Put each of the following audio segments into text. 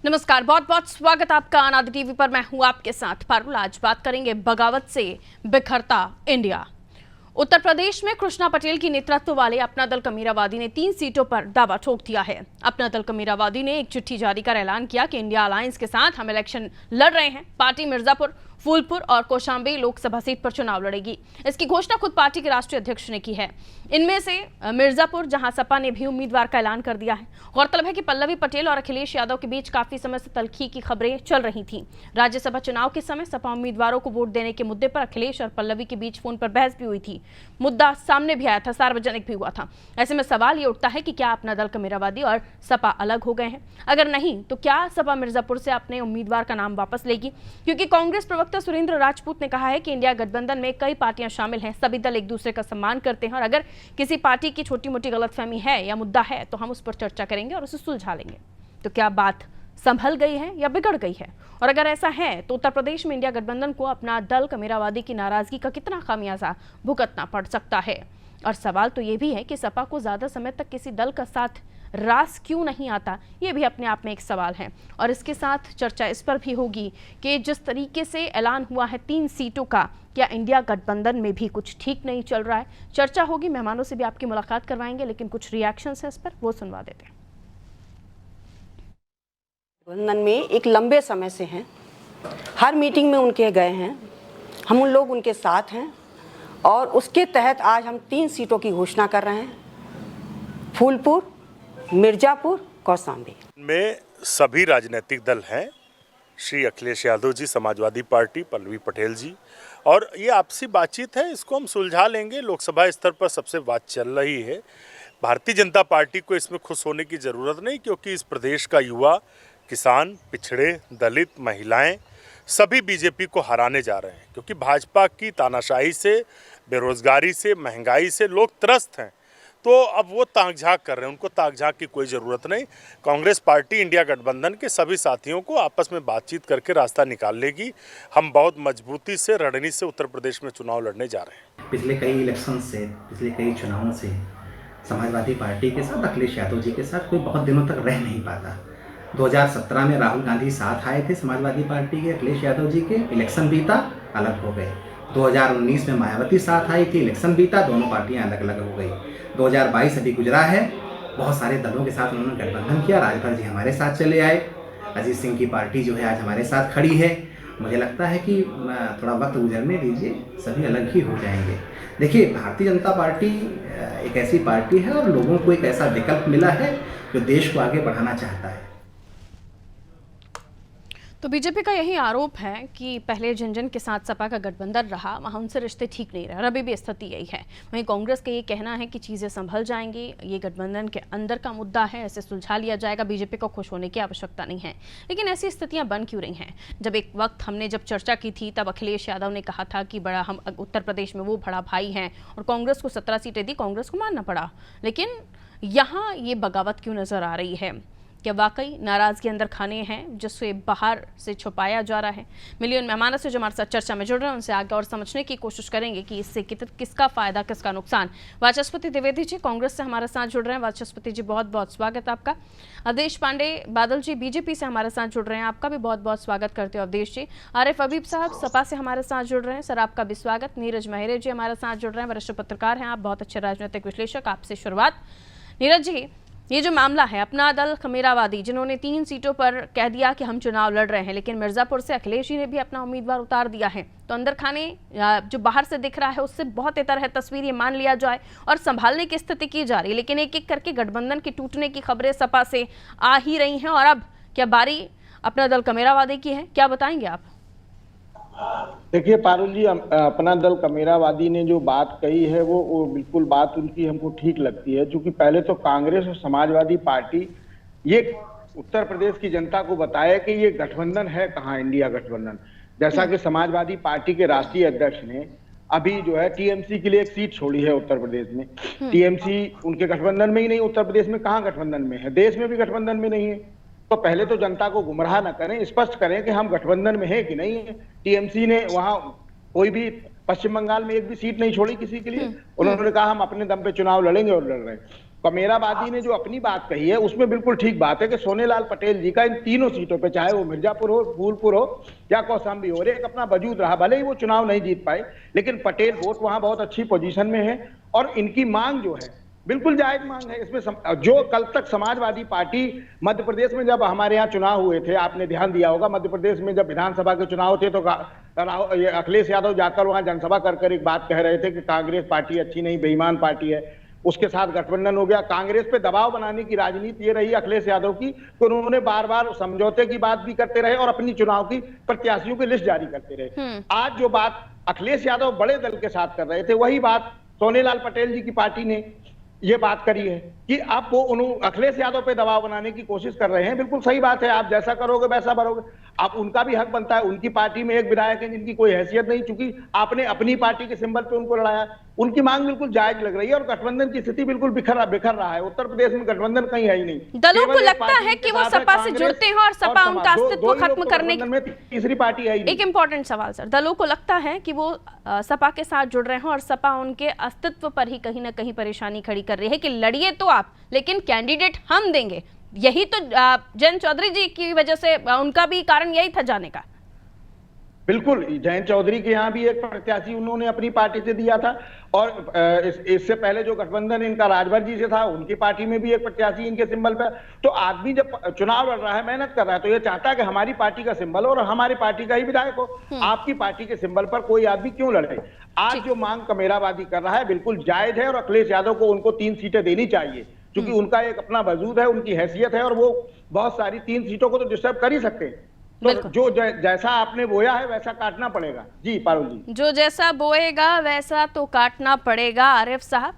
नमस्कार, बहुत बहुत स्वागत आपका आनंद टीवी पर। मैं हूं आपके साथ पारुल। आज बात करेंगे बगावत से बिखरता इंडिया। उत्तर प्रदेश में कृष्णा पटेल की नेतृत्व वाले अपना दल कमीरावादी ने 3 सीटों पर दावा ठोक दिया है। अपना दल कमीरावादी ने एक चिट्ठी जारी कर ऐलान किया कि इंडिया अलायंस के साथ हम इलेक्शन लड़ रहे हैं। पार्टी मिर्जापुर, फूलपुर और कौशाम्बी लोकसभा सीट पर चुनाव लड़ेगी। इसकी घोषणा खुद पार्टी के राष्ट्रीय अध्यक्ष ने की है। इनमें से मिर्जापुर, जहां सपा ने भी उम्मीदवार का ऐलान कर दिया है। गौरतलब है कि पल्लवी पटेल और अखिलेश यादव के बीच काफी समय से तल्खी की खबरें चल रही थी। राज्यसभा चुनाव के समय सपा उम्मीदवारों को वोट देने के मुद्दे पर अखिलेश और पल्लवी के बीच फोन पर बहस भी हुई थी। मुद्दा सामने भी आया था, सार्वजनिक भी हुआ था। ऐसे में सवाल ये उठता है कि क्या अपना दल कमीरावादी और सपा अलग हो गए हैं? अगर नहीं तो क्या सपा मिर्जापुर से अपने उम्मीदवार का नाम वापस लेगी? क्योंकि कांग्रेस प्रवक्ता सुरेंद्र राजपूत ने कहा है कि इंडिया गठबंधन में कई पार्टियां शामिल हैं, सभी दल एक दूसरे का सम्मान करते हैं और अगर किसी पार्टी की छोटी मोटी गलतफहमी है या मुद्दा है तो हम उस पर चर्चा करेंगे और उसे सुलझा लेंगे। तो क्या बात संभल गई है या बिगड़ गई है? और अगर ऐसा है तो उत्तर प्रदेश में इंडिया गठबंधन को अपना दल कमीरावादी की नाराजगी का कितना खामियाजा भुगतना पड़ सकता है? और सवाल तो ये भी है कि सपा को ज्यादा समय तक किसी दल का साथ रास क्यों नहीं आता, ये भी अपने आप में एक सवाल है। और इसके साथ चर्चा इस पर भी होगी कि जिस तरीके से ऐलान हुआ है 3 सीटों का, क्या इंडिया गठबंधन में भी कुछ ठीक नहीं चल रहा है? चर्चा होगी, मेहमानों से भी आपकी मुलाकात करवाएंगे, लेकिन कुछ रिएक्शंस हैं इस पर, वो सुनवा देते हैं। गठबंधन में एक लंबे समय से हैं, हर मीटिंग में उनके गए हैं, हम उन लोग उनके साथ हैं और उसके तहत आज हम 3 सीटों की घोषणा कर रहे हैं। फूलपुर, मिर्जापुर, कौशाम्बी में सभी राजनीतिक दल हैं। श्री अखिलेश यादव जी, समाजवादी पार्टी, पल्लवी पटेल जी, और ये आपसी बातचीत है, इसको हम सुलझा लेंगे। लोकसभा स्तर पर सबसे बात चल रही है। भारतीय जनता पार्टी को इसमें खुश होने की ज़रूरत नहीं, क्योंकि इस प्रदेश का युवा, किसान, पिछड़े, दलित, महिलाएं सभी बीजेपी को हराने जा रहे हैं। क्योंकि भाजपा की तानाशाही से, बेरोजगारी से, महंगाई से लोग त्रस्त हैं। तो अब वो ताक झाँक कर रहे हैं, उनको ताक झाँक की कोई ज़रूरत नहीं। कांग्रेस पार्टी इंडिया गठबंधन के सभी साथियों को आपस में बातचीत करके रास्ता निकाल लेगी। हम बहुत मजबूती से, रणनीति से उत्तर प्रदेश में चुनाव लड़ने जा रहे हैं। पिछले कई इलेक्शन से, पिछले कई चुनावों से समाजवादी पार्टी के साथ, अखिलेश यादव जी के साथ कोई बहुत दिनों तक रह नहीं पाता। 2017 में राहुल गांधी साथ आए थे समाजवादी पार्टी के, अखिलेश यादव जी के, इलेक्शन बीता, अलग हो गए। 2019 में मायावती साथ आई थी, इलेक्शन बीता, दोनों पार्टियां अलग अलग हो गई। 2022 अभी गुजरा है, बहुत सारे दलों के साथ उन्होंने गठबंधन किया। राजभर जी हमारे साथ चले आए, अजीत सिंह की पार्टी जो है आज हमारे साथ खड़ी है। मुझे लगता है कि थोड़ा वक्त गुजरने दीजिए, सभी अलग ही हो जाएंगे। देखिए, भारतीय जनता पार्टी एक ऐसी पार्टी है और लोगों को एक ऐसा विकल्प मिला है जो देश को आगे बढ़ाना चाहता है। तो बीजेपी का यही आरोप है कि पहले जिन जिन के साथ सपा का गठबंधन रहा वहां उनसे रिश्ते ठीक नहीं रहे और अभी भी स्थिति यही है। वहीं कांग्रेस का ये कहना है कि चीज़ें संभल जाएंगी, ये गठबंधन के अंदर का मुद्दा है, ऐसे सुलझा लिया जाएगा, बीजेपी को खुश होने की आवश्यकता नहीं है। लेकिन ऐसी स्थितियां बन क्यों रही हैं? जब एक वक्त हमने जब चर्चा की थी तब अखिलेश यादव ने कहा था कि बड़ा हम उत्तर प्रदेश में वो बड़ा भाई हैं और कांग्रेस को 17 सीटें दी, कांग्रेस को मानना पड़ा। लेकिन यहाँ ये बगावत क्यों नजर आ रही है? क्या वाकई नाराजगी अंदर खाने हैं जिससे बाहर से छुपाया जा रहा है? मिलियन मेहमानों से जो हमारे साथ चर्चा में जुड़ रहे हैं उनसे आगे और समझने की कोशिश करेंगे कि इससे किसका फायदा, किसका नुकसान। वाचस्पति द्विवेदी जी कांग्रेस से हमारे साथ जुड़ रहे हैं। वाचस्पति जी, बहुत बहुत स्वागत आपका। अवधेश पांडे बादल जी बीजेपी से हमारे साथ जुड़ रहे हैं, आपका भी बहुत बहुत स्वागत करते हो अवधेश जी। आरिफ हबीब साहब सपा से हमारे साथ जुड़ रहे हैं, सर आपका भी स्वागत। नीरज महिरे जी हमारे साथ जुड़ रहे हैं, वरिष्ठ पत्रकार हैं आप, बहुत अच्छे राजनीतिक विश्लेषक, आपसे शुरुआत। नीरज जी, ये जो मामला है अपना दल कमीरावादी जिन्होंने 3 सीटों पर कह दिया कि हम चुनाव लड़ रहे हैं, लेकिन मिर्जापुर से अखिलेश जी ने भी अपना उम्मीदवार उतार दिया है, तो अंदर खाने जो बाहर से दिख रहा है उससे बहुत इतर है तस्वीर, ये मान लिया जाए और संभालने की स्थिति की जा रही है। लेकिन एक एक करके गठबंधन के टूटने की खबरें सपा से आ ही रही हैं और अब क्या बारी अपना दल कमीरावादी की है? क्या बताएंगे आप? देखिए पारुल जी, अपना दल कमीरावादी ने जो बात कही है वो बिल्कुल बात उनकी हमको ठीक लगती है। क्योंकि पहले तो कांग्रेस और समाजवादी पार्टी ये उत्तर प्रदेश की जनता को बताया कि ये गठबंधन है कहाँ, इंडिया गठबंधन। जैसा कि समाजवादी पार्टी के राष्ट्रीय अध्यक्ष ने अभी जो है टीएमसी के लिए एक सीट छोड़ी है उत्तर प्रदेश में। टीएमसी उनके गठबंधन में ही नहीं, उत्तर प्रदेश में कहाँ गठबंधन में है, देश में भी गठबंधन में नहीं है। तो पहले तो जनता को गुमराह न करें, स्पष्ट करें कि हम गठबंधन में है कि नहीं है। टीएमसी ने वहां कोई भी पश्चिम बंगाल में एक भी सीट नहीं छोड़ी किसी के लिए। उन्होंने कहा हम अपने दम पे चुनाव लड़ेंगे और लड़ रहे हैं। कमेरावादी ने जो अपनी बात कही है उसमें बिल्कुल ठीक बात है कि सोनेलाल पटेल जी का इन तीनों सीटों पे, चाहे वो मिर्जापुर हो, फूलपुर हो या कौशाम्बी हो, एक अपना वजूद रहा। भले ही वो चुनाव नहीं जीत पाए, लेकिन पटेल वोट वहां बहुत अच्छी पोजीशन में है और इनकी मांग जो है बिल्कुल जायज मांग है। इसमें जो कल तक समाजवादी पार्टी मध्य प्रदेश में, जब हमारे यहाँ चुनाव हुए थे, आपने ध्यान दिया होगा, मध्य प्रदेश में जब विधानसभा के चुनाव थे तो अखिलेश यादव जाकर वहां जनसभा कर एक बात कह रहे थे कि कांग्रेस पार्टी अच्छी नहीं, बेईमान पार्टी है, उसके साथ गठबंधन हो गया। कांग्रेस पे दबाव बनाने की राजनीति ये रही अखिलेश यादव की कि उन्होंने बार बार समझौते की बात भी करते रहे और अपनी चुनाव की प्रत्याशियों की लिस्ट जारी करते रहे। आज जो बात अखिलेश यादव बड़े दल के साथ कर रहे थे, वही बात सोनेलाल पटेल जी की पार्टी ने ये बात करी है कि आप वो अखिलेश यादव पे दबाव बनाने की कोशिश कर रहे हैं। बिल्कुल सही बात है, आप जैसा करोगे वैसा भरोगे। आप, उनका भी हक बनता है। उनकी पार्टी में एक विधायक है जिनकी कोई हैसियत नहीं, चूंकि आपने अपनी पार्टी के सिंबल पे उनको लड़ाया। उनकी मांग बिल्कुल जायज लग रही है और गठबंधन की स्थिति बिल्कुल बिखर रहा है। उत्तर प्रदेश में गठबंधन कहीं है ही नहीं। दलों को लगता है कि वो सपा से जुड़ते हैं और सपा उनका अस्तित्व खत्म करने में तीसरी पार्टी है ही नहीं। एक इंपॉर्टेंट सवाल सर, दलों को लगता है कि वो सपा के साथ जुड़ रहे हैं और सपा उनके अस्तित्व पर ही कहीं ना कहीं परेशानी खड़ी कर रही है कि लड़िए तो आप, लेकिन कैंडिडेट हम देंगे। यही तो जयंत चौधरी जी की वजह से उनका भी कारण यही था जाने का। बिल्कुल, जयंत चौधरी के यहाँ भी एक प्रत्याशी उन्होंने अपनी पार्टी से दिया था और इससे पहले जो गठबंधन इनका राजभर जी से था, उनकी पार्टी में भी एक प्रत्याशी इनके सिंबल पे। तो आदमी जब चुनाव लड़ रहा है, मेहनत कर रहा है, तो ये चाहता है कि हमारी पार्टी का सिंबल हो और हमारी पार्टी का ही विधायक हो। आपकी पार्टी के सिंबल पर कोई आदमी क्यों लड़े? आज जो मांग कमेरावादी कर रहा है बिल्कुल जायज है और अखिलेश यादव को उनको 3 सीटें देनी चाहिए, क्योंकि उनका एक अपना वजूद है, उनकी हैसियत है और वो बहुत सारी 3 सीटों को तो डिस्टर्ब कर ही सकते हैं। तो जो जैसा आपने बोया है वैसा काटना पड़ेगा। जी पारुल जी, जो जैसा बोएगा वैसा तो काटना पड़ेगा। आरिफ साहब,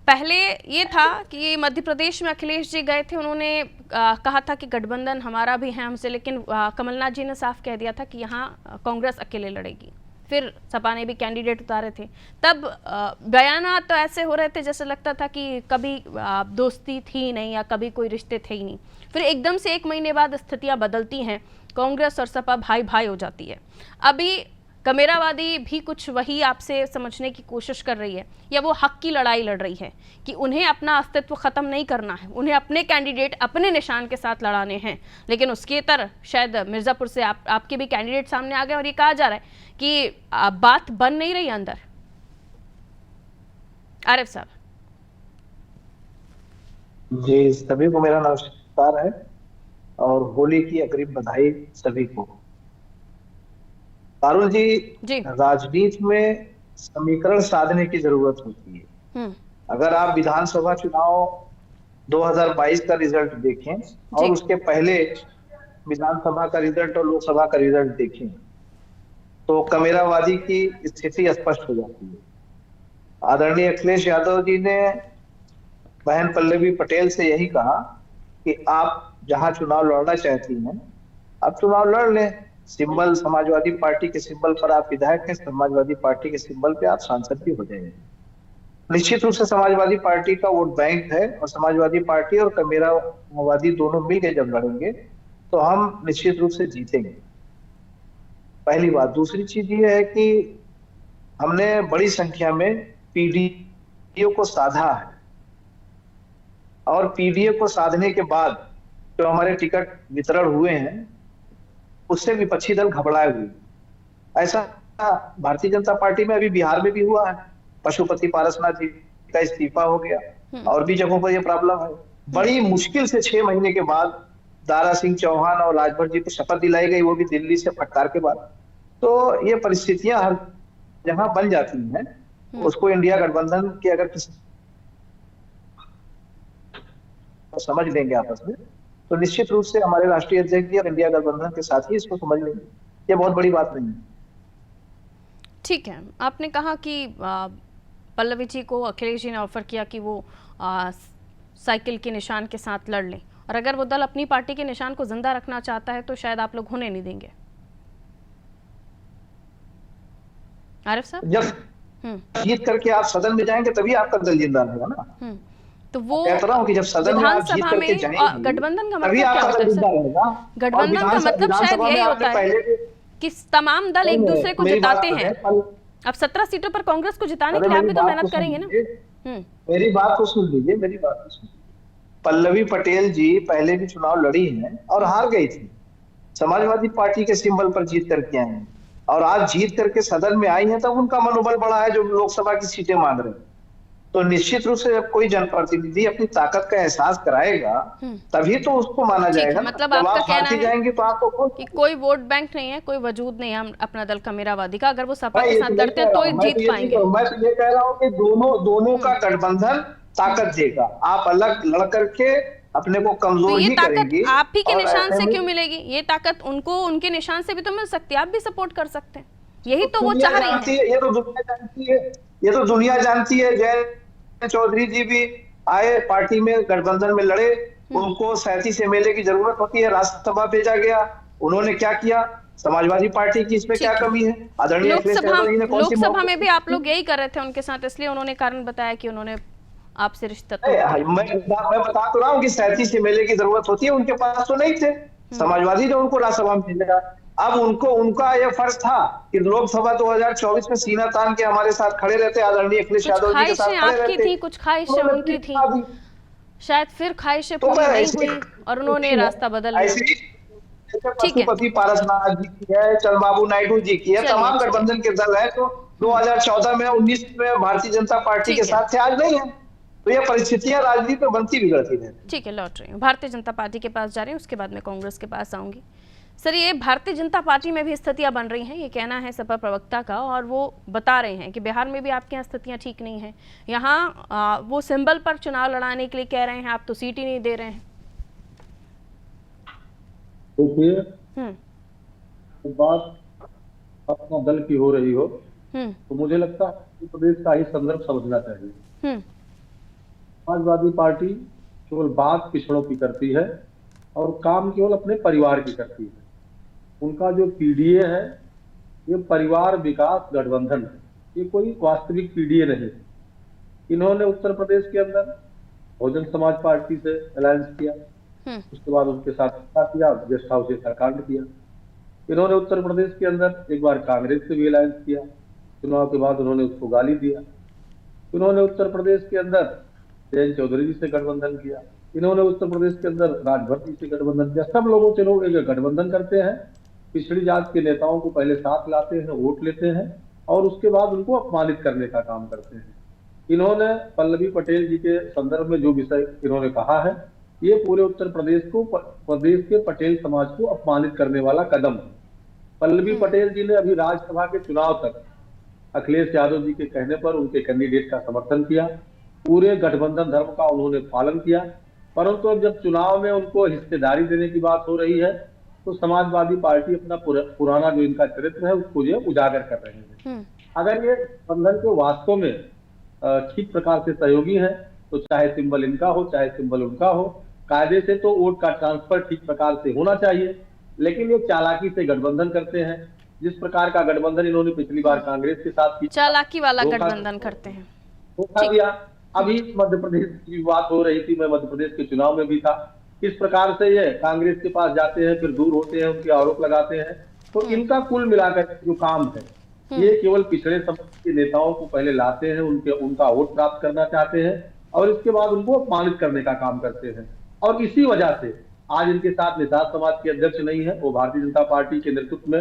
पहले ये था कि मध्य प्रदेश में अखिलेश जी गए थे, उन्होंने कहा था कि गठबंधन हमारा भी है हमसे, लेकिन कमलनाथ जी ने साफ कह दिया था कि यहाँ कांग्रेस अकेले लड़ेगी। फिर सपा ने भी कैंडिडेट उतारे थे। तब बयाना तो ऐसे हो रहे थे जैसे लगता था कि कभी दोस्ती थी नहीं या कभी कोई रिश्ते थे ही नहीं। फिर एकदम से 1 महीने बाद स्थितियां बदलती हैं, कांग्रेस और सपा भाई भाई हो जाती है। अभी कमेरावादी भी कुछ वही आपसे समझने की कोशिश कर रही है, या वो हक की लड़ाई लड़ रही है कि उन्हें अपना अस्तित्व खत्म नहीं करना है, उन्हें अपने कैंडिडेट अपने निशान के साथ लड़ाने हैं। लेकिन उसके तरह शायद मिर्जापुर से आपके भी कैंडिडेट सामने आ गए और ये कहा जा रहा है कि बात बन नहीं रही अंदर। आरिफ साहब जी, सभी को मेरा नमस्कार है और होली की अग्रिम बधाई सभी को। पारुल जी, राजनीति में समीकरण साधने की जरूरत होती है। अगर आप विधानसभा चुनाव 2022 का रिजल्ट देखें और उसके पहले विधानसभा का रिजल्ट और लोकसभा का रिजल्ट देखें तो कमेरावादी की स्थिति स्पष्ट हो जाती है। आदरणीय अखिलेश यादव जी ने बहन पल्लवी पटेल से यही कहा कि आप जहां चुनाव लड़ना चाहती हैं आप चुनाव लड़ लें, सिंबल समाजवादी पार्टी के सिंबल पर आप विधायक हैं, समाजवादी पार्टी के सिंबल पे आप सांसद भी हो जाएंगे। निश्चित रूप से समाजवादी पार्टी का वोट बैंक है और समाजवादी पार्टी और कमेरावादी दोनों मिलकर जब लड़ेंगे तो हम निश्चित रूप से जीतेंगे। पहली बात। दूसरी चीज ये है कि हमने बड़ी संख्या में पीडीए को साधा है और पीडीए को साधने के बाद जो हमारे टिकट वितरण हुए हैं उससे विपक्षी दल घबराए हुए। ऐसा भारतीय जनता पार्टी में अभी बिहार में भी हुआ है, पशुपति पारसनाथ जी का इस्तीफा हो गया और भी जगहों पर यह प्रॉब्लम है। बड़ी मुश्किल से 6 महीने के बाद दारा सिंह चौहान और राजभर जी को शपथ दिलाई गई, वो भी दिल्ली से फटकार के बाद। तो ये परिस्थितियां हर जहां बन जाती हैं, उसको इंडिया गठबंधन के अगर किसी तो समझ लेंगे आपस में तो निश्चित रूप से हमारे राष्ट्रीय अध्यक्ष जी और इंडिया गठबंधन के साथ ही इसको समझ लेंगे। ये बहुत बड़ी बात नहीं है। ठीक है, आपने कहा कि पल्लवी जी को अखिलेश जी ने ऑफर किया कि वो साइकिल के निशान के साथ लड़ लें, और अगर वो दल अपनी पार्टी के निशान को जिंदा रखना चाहता है तो शायद आप लोग होने नहीं देंगे। आरिफ साहब, जब जीत करके आप सदन में जाएंगे तभी आपका दल जिंदा रहेगा ना। तो वो कहता हूं कि जब सदन में आप जीत करके जाएंगे गठबंधन का मतलब तभी क्या आपका होता दल जिंदा है? रहेगा। गठबंधन का मतलब शायद यही होता है कि तमाम दल एक दूसरे को जिताते हैं। अब 17 सीटों पर कांग्रेस को जिताने के लिए आप भी तो मेहनत करेंगे ना। मेरी बात को सुन लीजिए, मेरी बात को सुन लीजिए। पल्लवी पटेल जी पहले भी चुनाव लड़ी हैं और हार गई थी, समाजवादी पार्टी के सिंबल पर जीत करके आई हैं, और आज जीत करके सदन में आई हैं, तब उनका मनोबल बढ़ा है जो लोकसभा की सीटें मांग रहे हैं। तो निश्चित रूप से जब कोई जनप्रतिनिधि अपनी ताकत का एहसास कराएगा तभी तो उसको माना जाएगा। मतलब जब आपका आप कहना हारती है जाएंगे तो आपको कि कोई वोट बैंक नहीं है, कोई वजूद नहीं है अपना दल कमेरावादी का, अगर वो सपा मैं के ये साथ तो नहीं लड़ते कह हैं रहा तो हूं, जीत पाएंगे। मैं तो ये कह रहा हूँ कि दोनों का गठबंधन ताकत देगा। आप अलग लड़ करके अपने को तो कमजोर ये ही ताकत करेंगी। आप ही के और निशान ऐसे से में क्यों मिलेगी? ये ताकत उनको उनके निशान से भी तो मिल सकती है, आप भी सपोर्ट कर सकते हैं, यही तो वो दुनिया चाह रही जानती है। है, ये तो दुनिया जानती है, ये तो दुनिया जानती है। जय चौधरी जी भी आए पार्टी में, गठबंधन में लड़े, उनको 37 MLA की जरूरत होती है, राज्यसभा भेजा गया, उन्होंने क्या किया? समाजवादी पार्टी की इसमें क्या कमी है? आदरणीय अखिलेश यादव जी ने कौन सी लोकसभा में भी आप लोग यही कर रहे थे उनके साथ, इसलिए उन्होंने कारण बताया कि उन्होंने आपसे रिश्ता मैं बता तो रहा हूँ कि 37 MLA की जरूरत होती है, उनके पास तो नहीं थे, समाजवादी ने उनको राज्यसभा में भेजा। अब उनका यह फर्ज था कि लोकसभा 2024 में सीना तान के हमारे साथ खड़े रहते, आदरणीय अखिलेश यादव जी के साथ खड़े रहते। आपकी थी, कुछ ख्वाहिशें उनकी थी, शायद फिर ख्वाहिशें तो पूरी नहीं हुई और उन्होंने रास्ता बदल लिया। पशुपति पारसनाथ जी की है, चंद्रबाबू नायडू जी की है, तमाम गठबंधन के दल है। तो 2014 में 19 में भारतीय जनता पार्टी के साथ थे, आज नहीं है। तो ये परिस्थितियां राजनीति में बनती बिगड़ती है। ठीक है, लौट रही हूँ, भारतीय जनता पार्टी के पास जा रही हूँ, उसके बाद मैं कांग्रेस के पास आऊंगी। सर, ये भारतीय जनता पार्टी में भी स्थितियां बन रही हैं, ये कहना है सपा प्रवक्ता का, और वो बता रहे हैं कि बिहार में भी आपके यहाँ स्थितियां ठीक नहीं हैं। यहाँ वो सिंबल पर चुनाव लड़ाने के लिए कह रहे हैं, आप तो सीट ही नहीं दे रहे हैं। देखिए, बात अपना दल की हो रही हो तो मुझे लगता है प्रदेश का ही संदर्भ समझना चाहिए। समाजवादी पार्टी केवल बात पिछड़ों की करती है और काम केवल अपने परिवार की करती है। उनका जो पीडीए है ये परिवार विकास गठबंधन है, ये कोई वास्तविक पीडीए नहीं। इन्होंने उत्तर प्रदेश के अंदर बहुजन समाज पार्टी से अलायंस किया, उसके बाद उनके साथ किया, गेस्ट हाउस का कांड किया। इन्होंने उत्तर प्रदेश के अंदर एक बार कांग्रेस से भी अलायंस किया, चुनाव के बाद उन्होंने उसको गाली दिया। इन्होंने उत्तर प्रदेश के अंदर जयंत चौधरी जी से गठबंधन किया, इन्होंने उत्तर प्रदेश के अंदर राजभर जी से गठबंधन किया। सब लोगों से लोग एक गठबंधन करते हैं, पिछड़ी जात के नेताओं को पहले साथ लाते हैं, वोट लेते हैं और उसके बाद उनको अपमानित करने का काम करते हैं। इन्होंने पल्लवी पटेल जी के संदर्भ में जो विषय इन्होंने कहा है, ये पूरे उत्तर प्रदेश को, प्रदेश के पटेल समाज को अपमानित करने वाला कदम है। पल्लवी पटेल जी ने अभी राज्यसभा के चुनाव तक अखिलेश यादव जी के कहने पर उनके कैंडिडेट का समर्थन किया, पूरे गठबंधन धर्म का उन्होंने पालन किया। परंतु अब जब चुनाव में उनको हिस्सेदारी देने की बात हो रही है तो समाजवादी पार्टी अपना पुराना जो इनका चरित्र है उसको जो उजागर कर रहे हैं। अगर ये गठबंधन को वास्तव में ठीक प्रकार से सहयोगी है तो चाहे सिंबल इनका हो चाहे सिंबल उनका हो, कायदे से तो वोट का ट्रांसफर ठीक प्रकार से होना चाहिए, लेकिन ये चालाकी से गठबंधन करते हैं। जिस प्रकार का गठबंधन इन्होंने पिछली बार कांग्रेस के साथ किया, चालाकी वाला गठबंधन करते हैं, धोखा दिया। अभी मध्य प्रदेश की बात हो रही थी, मैं मध्य प्रदेश के चुनाव में भी था, किस प्रकार से ये कांग्रेस के पास जाते हैं, फिर दूर होते हैं, उनके आरोप लगाते हैं। तो इनका कुल मिलाकर जो काम है ये केवल पिछड़े समाज के नेताओं को पहले लाते हैं, उनका वोट प्राप्त करना चाहते हैं और इसके बाद उनको अपमानित करने का काम करते हैं। और इसी वजह से आज इनके साथ निषाद समाज के अध्यक्ष नहीं है, वो भारतीय जनता पार्टी के नेतृत्व में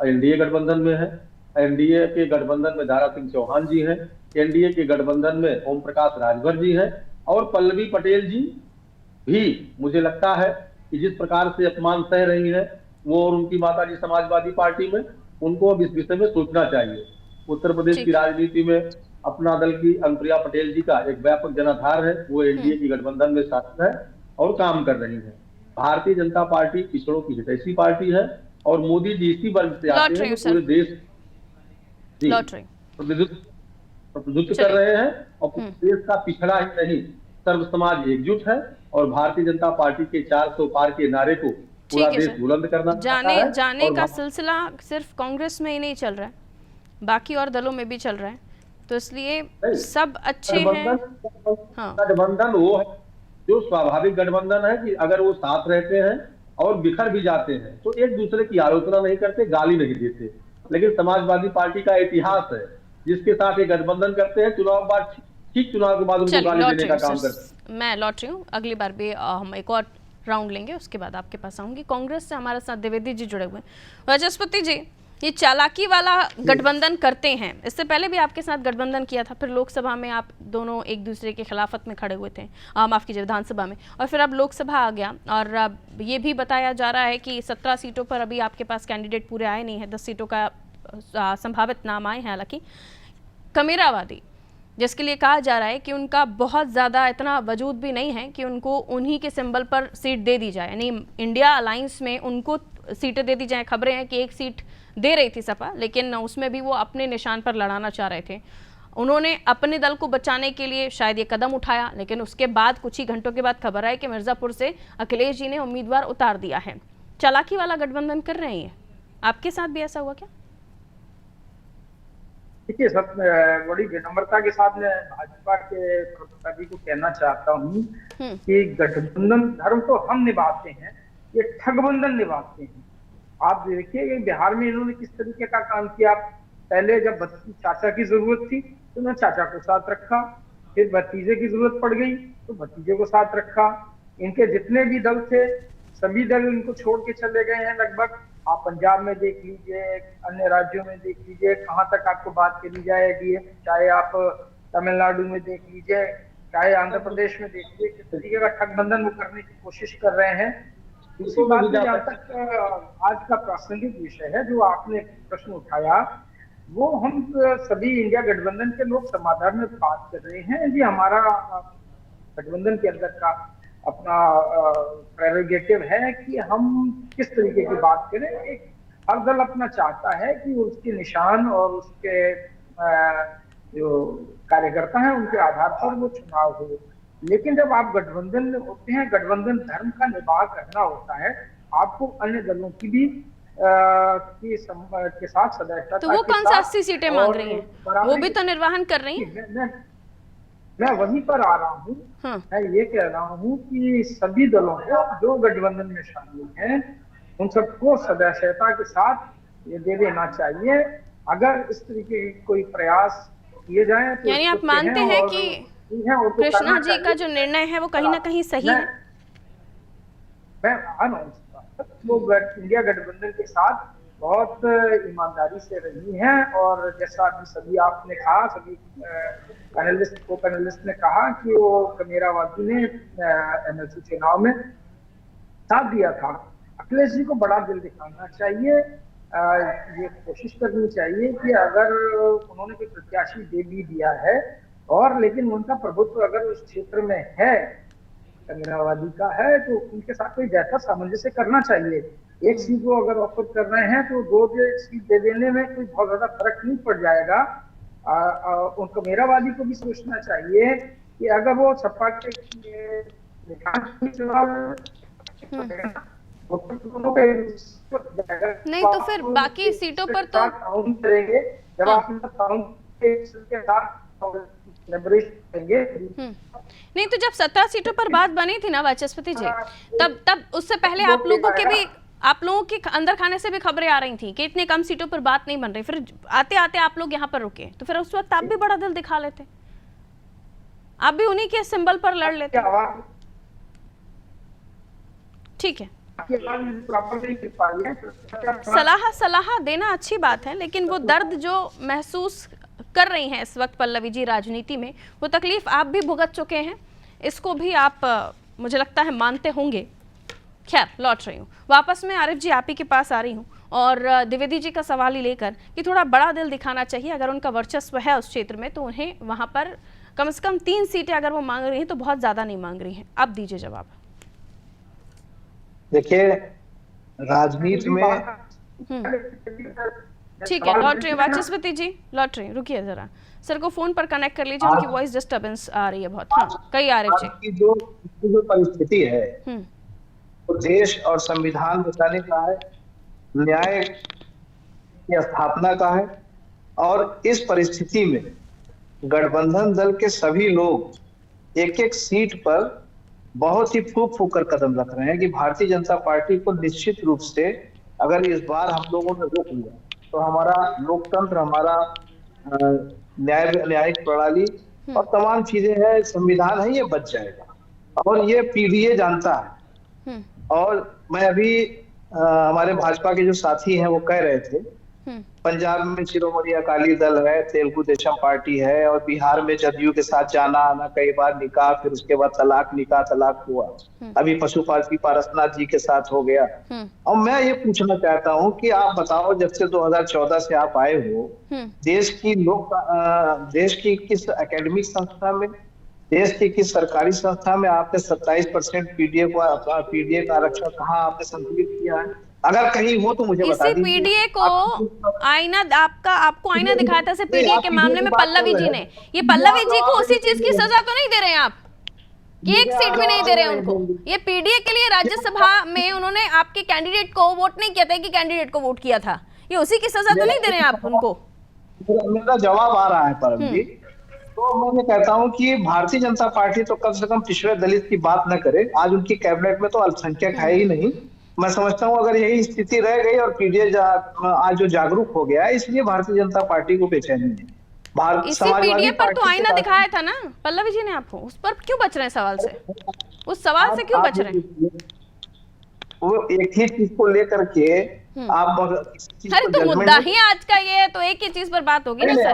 एनडीए गठबंधन में है। एनडीए के गठबंधन में दारा सिंह चौहान जी हैं, एनडीए के गठबंधन में ओम प्रकाश राजभर जी हैं और पल्लवी पटेल जी भी मुझे लगता है कि जिस प्रकार से अपमान सह रही है वो और उनकी माता जी समाजवादी पार्टी में, उनको अब इस विषय में सोचना चाहिए। उत्तर प्रदेश की राजनीति में अपना दल की अनुप्रिया पटेल जी का एक व्यापक जनाधार है, वो एनडीए की गठबंधन में शामिल है और काम कर रही है। भारतीय जनता पार्टी पिछड़ों की हितैषी पार्टी है और मोदी जी इसी वर्ग से आते हैं, पूरे देश प्रतिनिधित्व कर रहे हैं और देश का पिछड़ा ही नहीं सर्व समाज एकजुट है और भारतीय जनता पार्टी के 400 पार के नारे को पूरा देश बुलंद करना जाने का सिलसिला सिर्फ कांग्रेस में ही नहीं चल रहा है, बाकी और दलों में भी चल रहा है, तो इसलिए सब अच्छे हैं। गठबंधन वो है जो स्वाभाविक गठबंधन है कि अगर वो साथ रहते हैं और बिखर भी जाते हैं तो एक दूसरे की आलोचना नहीं करते, गाली नहीं देते। लेकिन समाजवादी पार्टी का इतिहास है जिसके साथ ये गठबंधन करते हैं, चुनाव बाद ठीक चुनाव के बाद उनको चलिए गाली लौट देने रही का हूँ काम सर, करते हैं। मैं लौट रही हूँ। अगली बार भी हम एक और राउंड लेंगे, उसके बाद आपके पास आऊंगी। कांग्रेस से हमारे साथ द्विवेदी जी जुड़े हुए हैं। वाचस्पति जी, ये चालाकी वाला गठबंधन करते हैं, इससे पहले भी आपके साथ गठबंधन किया था, फिर लोकसभा में आप दोनों एक दूसरे के खिलाफत में खड़े हुए थे, माफ कीजिए विधानसभा में, और फिर अब लोकसभा आ गया। और अब ये भी बताया जा रहा है कि 17 सीटों पर अभी आपके पास कैंडिडेट पूरे आए नहीं है, 10 सीटों का संभावित नाम आए हैं। हालांकि कमेरावादी, जिसके लिए कहा जा रहा है कि उनका बहुत ज़्यादा इतना वजूद भी नहीं है कि उनको उन्हीं के सिंबल पर सीट दे दी जाए, यानी इंडिया अलायंस में उनको सीटें दे दी जाए। खबरें हैं कि एक सीट दे रही थी सपा, लेकिन उसमें भी वो अपने निशान पर लड़ाना चाह रहे थे। उन्होंने अपने दल को बचाने के लिए शायद ये कदम उठाया, लेकिन उसके बाद कुछ ही घंटों के बाद खबर आई कि मिर्ज़ापुर से अखिलेश जी ने उम्मीदवार उतार दिया है। चालाकी वाला गठबंधन कर रहे हैं, आपके साथ भी ऐसा हुआ क्या? देखिए, सब बड़ी विनम्रता के साथ मैं भाजपा के प्रवक्ता को कहना चाहता हूँ कि गठबंधन धर्म तो हम निभाते हैं, ये ठगबंधन निभाते हैं। आप देखिए कि बिहार में इन्होंने किस तरीके का काम किया। पहले जब चाचा की जरूरत थी तो उन्होंने चाचा को साथ रखा, फिर भतीजे की जरूरत पड़ गई तो भतीजे को साथ रखा। इनके जितने भी दल थे सभी दल इनको छोड़ के चले गए हैं लगभग। आप पंजाब में देख लीजिए, अन्य राज्यों में देख लीजिए, कहाँ तक आपको बात करी जाएगी, चाहे आप तमिलनाडु में देख लीजिए, चाहे आंध्र प्रदेश में देख लीजिए, किस तरीके का ठगबंधन वो करने की कोशिश कर रहे हैं। दूसरी बात, जहाँ तक आज का प्रासंगिक विषय है जो आपने प्रश्न उठाया, वो हम सभी इंडिया गठबंधन के लोग समाधान में बात कर रहे हैं। जी, हमारा गठबंधन के अंदर का अपना प्रेरोगेटिव है कि हम किस तरीके की बात करें। एक हर दल अपना चाहता है कि उसके निशान और उसके जो कार्यकर्ता हैं उनके आधार पर वो चुनाव हो। लेकिन जब आप गठबंधन में होते हैं, गठबंधन धर्म का निर्वाह करना होता है, आपको अन्य दलों की भी के साथ सदस्यता। तो वो कौन सा 80 सीटें मांग रही हैं, वो भी तो निर्वाहन कर रही हैं। मैं वहीं पर आ रहा हूँ। मैं ये कह रहा हूँ कि सभी दलों को जो गठबंधन में शामिल हैं उन सबको सदस्यता के साथ ये दे देना चाहिए। अगर इस तरीके के कोई प्रयास किए जाए तो यानी आप मानते हैं कि कृष्णा जी का जो निर्णय है वो कहीं ना कहीं सही है? मैं वो इंडिया गठबंधन के साथ बहुत ईमानदारी से रही हैं, और जैसा अभी सभी आपने कहा, सभी पैनलिस्ट ने कहा कि वो कमेरावादी ने एमएलसी चुनाव में साथ दिया था। अखिलेश जी को बड़ा दिल दिखाना चाहिए, ये कोशिश करनी चाहिए कि अगर उन्होंने कोई प्रत्याशी दे भी दिया है और लेकिन उनका प्रभुत्व अगर उस क्षेत्र में है, कमेरावादी का है, तो उनके साथ कोई बेहतर सामंजस्य करना चाहिए। एक सीट को अगर ऑफर कर रहे हैं तो 2 सीट दे देने में कोई बहुत ज्यादा फर्क नहीं पड़ जाएगा। उनको कमेरावादी को भी सोचना चाहिए कि अगर वो सपा के नहीं तो फिर बाकी सीटों पर तो करेंगे जब आप के साथ नहीं, तो जब 17 सीटों पर बात बनी थी ना वाचस्पति जी, तब उससे पहले आप लोगों के अंदर खाने से भी खबरें आ रही थी कि इतने कम सीटों पर बात नहीं बन रही। फिर आते आते आप लोग यहाँ पर रुके, तो फिर उस वक्त आप भी बड़ा दिल दिखा लेते, आप भी उन्हीं के सिंबल पर लड़ लेते। ठीक है, सलाह देना अच्छी बात है, लेकिन वो दर्द जो महसूस कर रही हैं इस वक्त पल्लवी जी राजनीति में, वो तकलीफ आप भी भुगत चुके हैं, इसको भी आप मुझे लगता है मानते होंगे। खैर, लौट रही हूँ वापस में, आरिफ जी आप ही के पास आ रही हूँ, और द्विवेदी जी का सवाल ही लेकर कि थोड़ा बड़ा दिल दिखाना चाहिए। अगर उनका वर्चस्व है उस क्षेत्र में तो उन्हें वहां पर कम से कम 3 सीटें अगर वो मांग रही हैं तो बहुत ज्यादा नहीं मांग रही हैं। अब दीजिए जवाब। देखिए, राजनीति में ठीक है, लौट रही वाचस्पति जी, लौट रही, रुकिए जरा, सर को फोन पर कनेक्ट कर लीजिए, उनकी वॉइस डिस्टर्बेंस आ रही है बहुत। हाँ, कई आरिफ जी, जो परिस्थिति है तो देश और संविधान बचाने का है, न्याय की स्थापना का है, और इस परिस्थिति में गठबंधन दल के सभी लोग एक एक सीट पर बहुत ही फूक फूक कर कदम रख रहे हैं कि भारतीय जनता पार्टी को निश्चित रूप से अगर इस बार हम लोगों ने रोक लिया तो हमारा लोकतंत्र, हमारा न्यायिक प्रणाली और तमाम चीजें हैं, संविधान है, ये बच जाएगा और ये पीडीए जानता है। और मैं अभी हमारे भाजपा के जो साथी हैं वो कह रहे थे पंजाब में शिरोमणि अकाली दल है, तेलुगु देशम पार्टी है और बिहार में जदयू के साथ जाना आना, कई बार निकाह, फिर उसके बाद तलाक, निकाह तलाक हुआ, अभी पशुपति पारसनाथ जी के साथ हो गया। और मैं ये पूछना चाहता हूँ कि आप बताओ, जब से 2014 से आप आए हो, देश की किस एकेडमिक संस्था में, देश की किस सरकारी संस्था में आपने 27% पीडीए का आरक्षण कहाँ आपने संतुलित किया है? अगर कहीं हो तो मुझे बता दीजिए। पीडीए को आईना आपको आईना दिखाया था पीडीए के मामले में पल्लवी जी ने। ये पल्लवी जी को उसी चीज की सजा तो नहीं दे रहे हैं आप कि एक सीट भी नहीं दे रहे हैं उनको? ये पीडीए के लिए राज्यसभा में उन्होंने आपके कैंडिडेट को वोट नहीं किया था कि कैंडिडेट को वोट किया था, ये उसी की सजा तो नहीं दे रहे हैं आप उनको? मेरा जवाब आ रहा है परम जी। तो मैं कहता हूं कि भारतीय जनता पार्टी तो कम से कम पिछड़े दलित की बात न करे। आज उनकी कैबिनेट में तो अल्पसंख्यक है ही नहीं। मैं समझता हूं अगर यही स्थिति रह गई और पीडीए आज जो जागरूक हो गया है, इसलिए भारतीय जनता पार्टी को बेचैनी है। इसी पीडीए पर तो आईना दिखाया था ना पल्लवी जी ने आपको, उस पर क्यों बच रहे हैं सवाल से? उस सवाल से क्यों बच रहे हैं? वो एक ही चीज को लेकर के आप अरे तो मुद्दा ही आज का ये है, तो एक ही चीज पर बात होगी ना सर।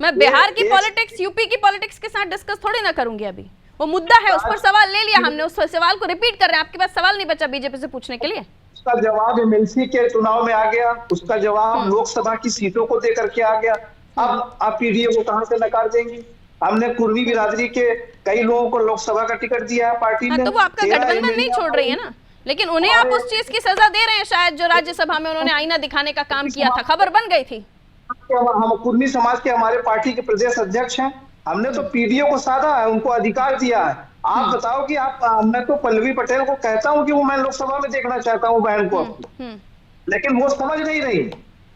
मैं बिहार की पॉलिटिक्स, यूपी की पॉलिटिक्स के साथ डिस्कस थोड़ी ना करूंगी। अभी वो मुद्दा है, उस पर सवाल ले लिया हमने, उस सवाल को रिपीट कर रहे हैं। आपके पास सवाल नहीं बचा बीजेपी से पूछने के लिए? उसका जवाब एमएलसी के चुनाव में आ गया, उसका जवाब लोकसभा की सीटों को देकर के आ गया। अब आप पीडीए को कहां से नकार देंगे? हमने कुर्मी बिरादरी के कई लोगों को लोकसभा का टिकट दिया है पार्टी ने। तो वो आपका गठबंधन नहीं छोड़ रही है ना, लेकिन उन्हें आप उस चीज की सजा दे रहे हैं शायद, जो राज्यसभा में उन्होंने आईना दिखाने का काम किया था, खबर बन गई थी। हम कुर्मी समाज के हमारे पार्टी के प्रदेश अध्यक्ष हैं, हमने तो पीडीए को साधा है, उनको अधिकार दिया है। आप बताओ कि आप, मैं तो पल्लवी पटेल को कहता हूं कि वो मैं लोकसभा में देखना चाहता हूं बहन को, लेकिन वो समझ नहीं रही।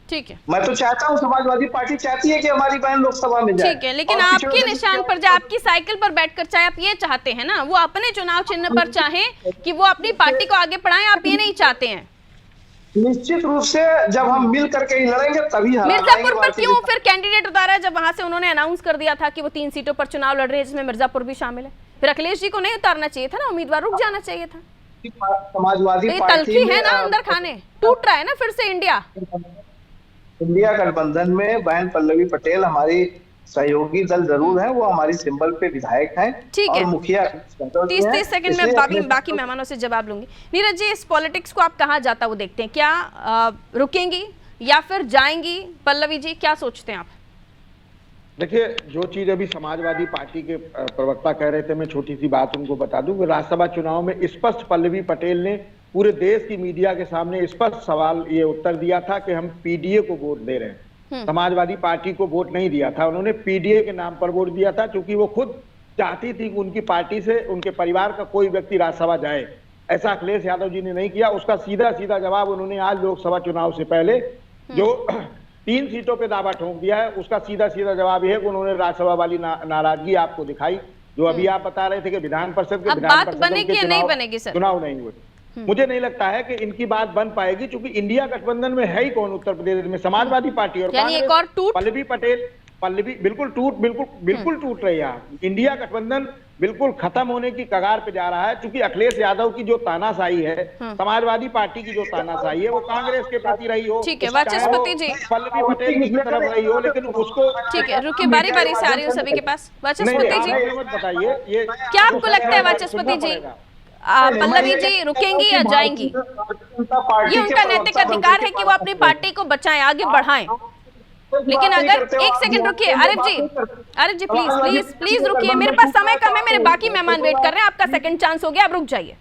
ठीक है, मैं तो चाहता हूं, समाजवादी पार्टी चाहती है कि हमारी बहन लोकसभा में जाए। ठीक है, लेकिन आपके निशान पर, जो आपकी साइकिल पर बैठकर चाहे आप ये चाहते हैं ना, वो अपने चुनाव चिन्ह पर चाहे कि वो अपनी पार्टी को आगे बढ़ाएं, आप ये नहीं चाहते हैं? निश्चित रूप से जब हम मिल करके ही लड़ेंगे तभी हरा मिर्जापुर पर क्यों फिर कैंडिडेट उतारा, जब वहां से उन्होंने अनाउंस कर दिया था कि वो 3 सीटों पर चुनाव लड़ रहे हैं जिसमें मिर्जापुर भी शामिल है? फिर अखिलेश जी को नहीं उतारना चाहिए था ना, उम्मीदवार रुक जाना चाहिए था। समाजवादी पार्टी तलखी है ना अंदर खाने, टूट रहा है ना फिर से इंडिया गठबंधन में बहन पल्लवी पटेल हमारी सहयोगी दल जरूर है, वो हमारी सिंबल पे विधायक हैं। ठीक है, मुखिया 30 सेकंड में बाकी मेहमानों से जवाब लूंगी। नीरज जी, इस पॉलिटिक्स को आप कहाँ जाता वो देखते हैं? क्या रुकेंगी या फिर जाएंगी? पल्लवी जी क्या सोचते हैं आप? देखिए, जो चीज अभी समाजवादी पार्टी के प्रवक्ता कह रहे थे, मैं छोटी सी बात उनको बता दूं कि राज्यसभा चुनाव में स्पष्ट पल्लवी पटेल ने पूरे देश की मीडिया के सामने स्पष्ट सवाल ये उत्तर दिया था कि हम पीडीए को वोट दे रहे हैं, समाजवादी पार्टी को वोट नहीं दिया था। उन्होंने पीडीए के नाम पर वोट दिया था क्योंकि वो खुद चाहती थी कि उनकी पार्टी से उनके परिवार का कोई व्यक्ति राज्यसभा जाए। ऐसा अखिलेश यादव जी ने नहीं किया। उसका सीधा सीधा जवाब उन्होंने आज लोकसभा चुनाव से पहले जो 3 सीटों पे दावा ठोक दिया है, उसका सीधा सीधा जवाब यह है कि उन्होंने राज्यसभा वाली नाराजगी आपको दिखाई, जो अभी आप बता रहे थे कि विधान परिषद के चुनाव नहीं हुए। मुझे नहीं लगता है कि इनकी बात बन पाएगी, क्योंकि इंडिया गठबंधन में है ही कौन उत्तर प्रदेश में? समाजवादी पार्टी और पल्लवी पटेल। पल्लवी बिल्कुल टूट रही है। इंडिया गठबंधन बिल्कुल खत्म होने की कगार पे जा रहा है, क्योंकि अखिलेश यादव की जो तानाशाही है, समाजवादी पार्टी की जो तानाशाही है, वो कांग्रेस के प्रति रही हो, ठीक है वाचस्पति जी, पल्लवी पटेल की तरफ रही हो, लेकिन उसको, ठीक है रुकिए, बारी बारी से आ रही हूँ सभी के पास। वाचस्पति जी बताइए, ये क्या आपको लगता है वाचस्पति जी, पल्लवी जी रुकेंगी या जाएंगी? ये उनका नैतिक अधिकार है कि वो अपनी पार्टी को बचाएं, आगे बढ़ाएं, लेकिन अगर एक सेकंड रुकिए, आरिफ जी प्लीज रुकिए, मेरे पास समय कम है, मेरे बाकी मेहमान वेट कर रहे हैं, आपका सेकंड चांस हो गया, आप रुक जाइए।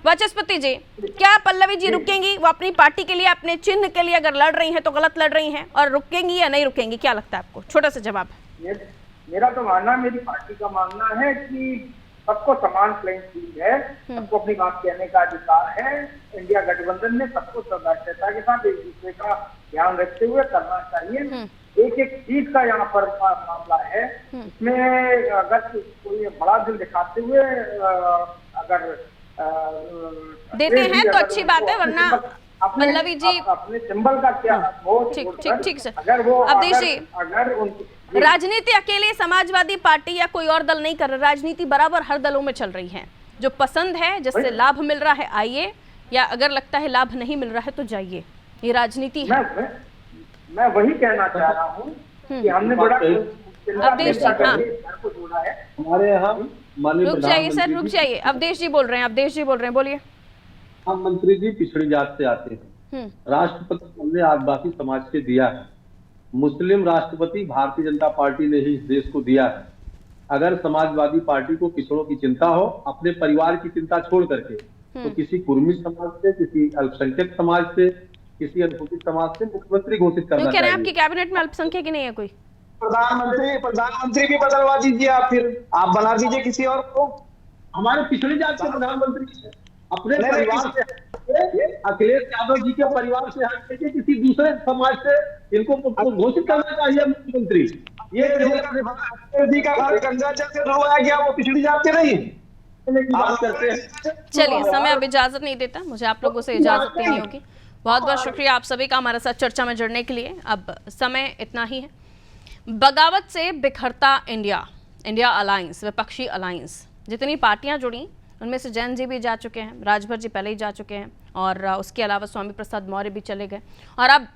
वाचस्पति जी, क्या पल्लवी जी रुकेंगी? वो अपनी पार्टी के लिए, अपने चिन्ह के लिए अगर लड़ रही हैं तो गलत लड़ रही हैं, और रुकेंगी या नहीं रुकेंगी, क्या लगता है आपको? छोटा सा जवाब। मेरा तो मानना, मेरी पार्टी का मानना है कि सबको समान प्लेइंग फील्ड है, सबको अपनी बात कहने का अधिकार है। इंडिया गठबंधन में सबको सदस्यता के साथ एक दूसरे का ध्यान रखते हुए करना चाहिए। एक एक सीट का यहाँ पर मामला है, इसमें अगर कोई बड़ा दिल दिखाते हुए अगर देते हैं तो अच्छी बात है, वरना पल्लवी जी अपने सिंबल का क्या ठीक सर। अगर वो अवधेश जी, अगर राजनीति अकेले समाजवादी पार्टी या कोई और दल नहीं कर रहा, राजनीति बराबर हर दलों में चल रही है। जो पसंद है, जिससे लाभ मिल रहा है आइए, या अगर लगता है लाभ नहीं मिल रहा है तो जाइए। ये राजनीति है। मैं वही कहना चाह रहा हूँ कि हमने बड़ा अवधेश जी, हाँ, को जोड़ा है। हमारे यहाँ रुक जाइए सर, रुक जाइए। अवधेश जी बोल रहे हैं, अवधेश जी बोल रहे हैं, बोलिए। हम मंत्री जी पिछड़ी जात से आते हैं। राष्ट्रपति हमने आदिवासी समाज के दिया है। मुस्लिम राष्ट्रपति भारतीय जनता पार्टी ने ही इस देश को दिया है। अगर समाजवादी पार्टी को पिछड़ों की चिंता हो, अपने परिवार की चिंता छोड़ करके, तो किसी कुर्मी समाज से, किसी अल्पसंख्यक समाज से, किसी अनुसूचित समाज से मुख्यमंत्री घोषित करना चाहिए। कह रहे हैं आपकी कैबिनेट में अल्पसंख्यक ही नहीं है कोई? प्रधानमंत्री भी बदलवा दीजिए, आप बना दीजिए किसी और को। हमारे पिछड़ी जात के प्रधानमंत्री अपने परिवार से, अखिलेश यादव जी के परिवार से हट करके किसी दूसरे समाज से इनको घोषित करना चाहिए मुख्यमंत्री। ये जी का घर गंगा जल से धुलवाया गया, वो पिछड़ी जात के नहीं बात करते हैं। चलिए, समय अब इजाजत नहीं देता, मुझे आप लोगों से इजाजत नहीं होगी। बहुत बहुत शुक्रिया आप सभी का हमारे साथ चर्चा में जुड़ने के लिए। अब समय इतना ही है। बगावत से बिखरता इंडिया, इंडिया अलायंस, विपक्षी अलायंस, जितनी पार्टियां जुड़ी उनमें से जैन जी भी जा चुके हैं, राजभर जी पहले ही जा चुके हैं, और उसके अलावा स्वामी प्रसाद मौर्य भी चले गए, और अब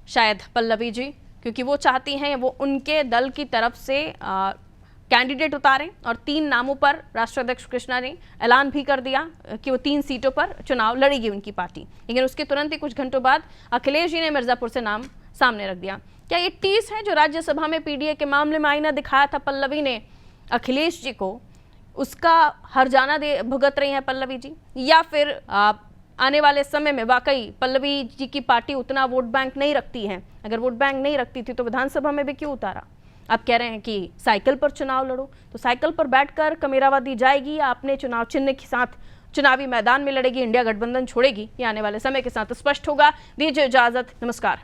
शायद पल्लवी जी, क्योंकि वो चाहती हैं वो उनके दल की तरफ से कैंडिडेट उतारें, और 3 नामों पर राष्ट्राध्यक्ष कृष्णा ने ऐलान भी कर दिया कि वो 3 सीटों पर चुनाव लड़ेगी उनकी पार्टी। लेकिन उसके तुरंत ही कुछ घंटों बाद अखिलेश जी ने मिर्जापुर से नाम सामने रख दिया। क्या ये टीस है जो राज्यसभा में पीडीए के मामले में आईना दिखाया था पल्लवी ने अखिलेश जी को, उसका हर्जाना भुगत रही हैं पल्लवी जी, या फिर आने वाले समय में वाकई पल्लवी जी की पार्टी उतना वोट बैंक नहीं रखती है? अगर वोट बैंक नहीं रखती थी तो विधानसभा में भी क्यों उतारा? आप कह रहे हैं कि साइकिल पर चुनाव लड़ो, तो साइकिल पर बैठकर कमेरावादी जाएगी या अपने चुनाव चिन्ह के साथ चुनावी मैदान में लड़ेगी, इंडिया गठबंधन छोड़ेगी? ये आने वाले समय के साथ स्पष्ट होगा। दीजिए इजाजत, नमस्कार।